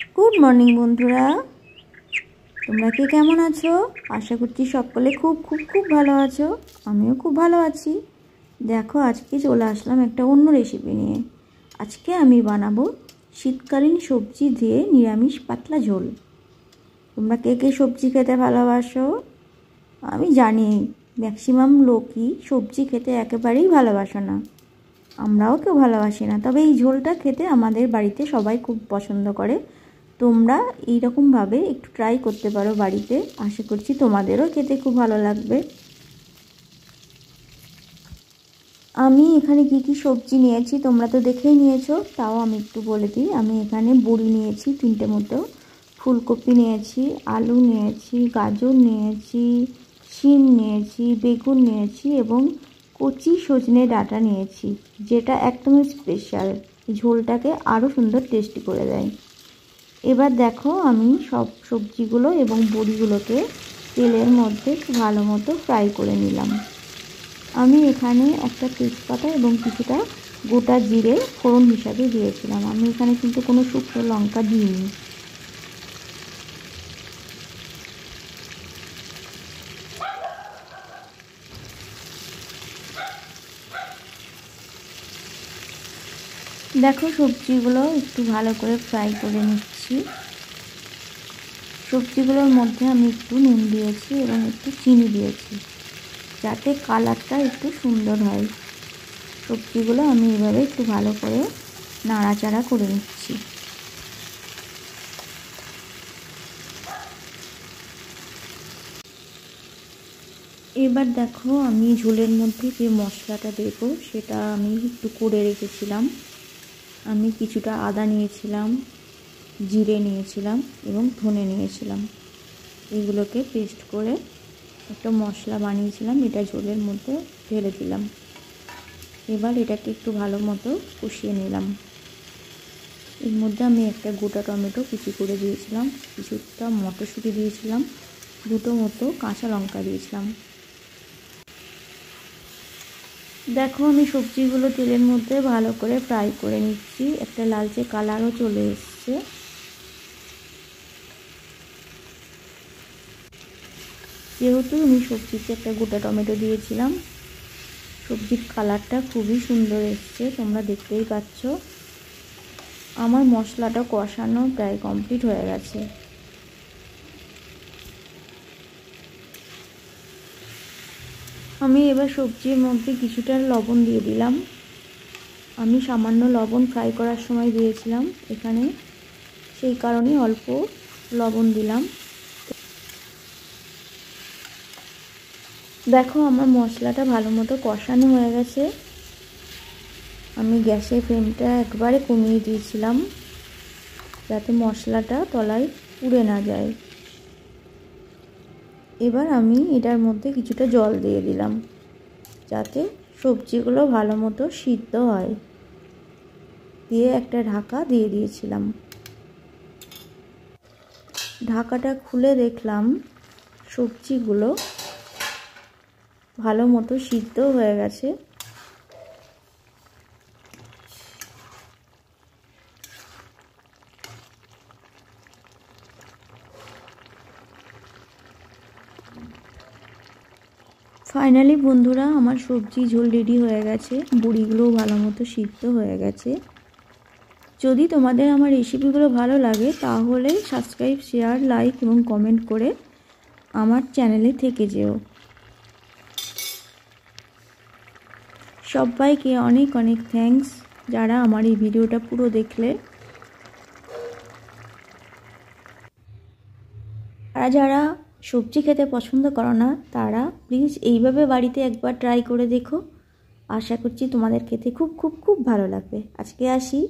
Good morning বন্ধুরা, তোমরা কে কেমন আছো? আশা করছি সকলে খুব খুব খুব ভালো আছো। আমিও খুব ভালো আছি। দেখো, আজকে চলে আসলাম একটা অন্য রেসিপি নিয়ে। আজকে আমি বানাবো শীতকালীন সবজি দিয়ে নিরামিষ পাতলা ঝোল। তোমরা কে কে সবজি খেতে ভালোবাসো? আমি জানি ম্যাক্সিমাম লোকই সবজি খেতে একেবারেই ভালোবাসে না, আমরাও কেউ ভালোবাসি না, তবে এই ঝোলটা খেতে আমাদের বাড়িতে সবাই খুব পছন্দ করে। তোমরা এইরকমভাবে একটু ট্রাই করতে পারো বাড়িতে, আশা করছি তোমাদেরও খেতে খুব ভালো লাগবে। আমি এখানে কি কি সবজি নিয়েছি তোমরা তো দেখেই নিয়েছো, তাও আমি একটু বলে দিই। আমি এখানে বড়ি নিয়েছি 3টে মতো, ফুলকপি নিয়েছি, আলু নিয়েছি, গাজর নিয়েছি, শিম নিয়েছি, বেগুন নিয়েছি এবং কচি সজনে ডাঁটা নিয়েছি, যেটা একদম স্পেশাল, ঝোলটাকে আরও সুন্দর টেস্টি করে দেয়। এবার দেখো, আমি সব সবজিগুলো এবং বড়িগুলোকে তেলের মধ্যে ভালো মতো ফ্রাই করে নিলাম। আমি এখানে একটা তেজপাতা এবং কিছুটা গোটা জিরে ফোড়ন হিসাবে দিয়েছিলাম। আমি এখানে কিন্তু কোনো শুকনো লঙ্কা দিইনি। দেখো, সবজিগুলো একটু ভালো করে ফ্রাই করে নিচ্ছি। সবজিগুলোর মধ্যে আমি একটু নুন দিয়েছি এবং একটু চিনি দিয়েছি, যাতে কালারটা একটু সুন্দর হয়। সবজিগুলো আমি এভাবে একটু ভালো করে নাড়াচাড়া করে নিচ্ছি। এবার দেখো, আমি ঝোলের মধ্যে যে মশলাটা দেবো সেটা আমি একটু করে রেখেছিলাম। আমি কিছুটা আদা নিয়েছিলাম, জিরে নিয়েছিলাম এবং ধনে নিয়েছিলাম। এগুলোকে পেস্ট করে একটা মশলা বানিয়েছিলাম, এটা ঝোলের মধ্যে ঢেলে দিলাম। এবার এটাকে একটু ভালো মতো কষিয়ে নিলাম। এর মধ্যে আমি একটা গোটা টমেটো কুচি করে দিয়েছিলাম, কিছুটা মটরশুঁটি দিয়েছিলাম, 2টো মতো কাঁচা লঙ্কা দিয়েছিলাম। দেখো, আমি সবজিগুলো তেলের মধ্যে ভালো করে ফ্রাই করে নিচ্ছি, একটা লালচে কালারও চলে এসছে। যেহেতু আমি সবজিতে একটা গোটা টমেটো দিয়েছিলাম, সবজির কালারটা খুবই সুন্দর এসছে, তোমরা দেখতেই পাচ্ছ। আমার মশলাটা কষানো প্রায় কমপ্লিট হয়ে গেছে। আমি এবার সবজির মধ্যে কিছুটা লবণ দিয়ে দিলাম। আমি সামান্য লবণ ফ্রাই করার সময় দিয়েছিলাম এখানে, সেই কারণে অল্প লবণ দিলাম। দেখো, আমার মশলাটা ভালো মতো কষানো হয়ে গেছে। আমি গ্যাসের ফ্লেমটা একবারে কমিয়ে দিয়েছিলাম, যাতে মশলাটা তলায় পুড়ে না যায়। এবার আমি এটার মধ্যে কিছুটা জল দিয়ে দিলাম, যাতে সবজিগুলো ভালো মতো সিদ্ধ হয়। দিয়ে একটা ঢাকা দিয়ে দিয়েছিলাম। ঢাকাটা খুলে দেখলাম সবজিগুলো ভালো মতো সিদ্ধ হয়ে গেছে। ফাইনালি বন্ধুরা, আমার সবজি ঝোল রেডি হয়ে গেছে, বড়িগুলোও ভালো মতো সিদ্ধ হয়ে গেছে। যদি তোমাদের আমার রেসিপিগুলো ভালো লাগে তাহলে সাবস্ক্রাইব, শেয়ার, লাইক এবং কমেন্ট করে আমার চ্যানেলে থেকে যেও। সবাইকে অনেক অনেক থ্যাঙ্কস যারা আমার এই ভিডিওটা পুরো দেখলে। আর যারা সবজি খেতে পছন্দ করো না তারা প্লিজ এইভাবে বাড়িতে একবার ট্রাই করে দেখো। আশা করছি তোমাদের খেতে খুব খুব খুব ভালো লাগবে। আজকে আসি।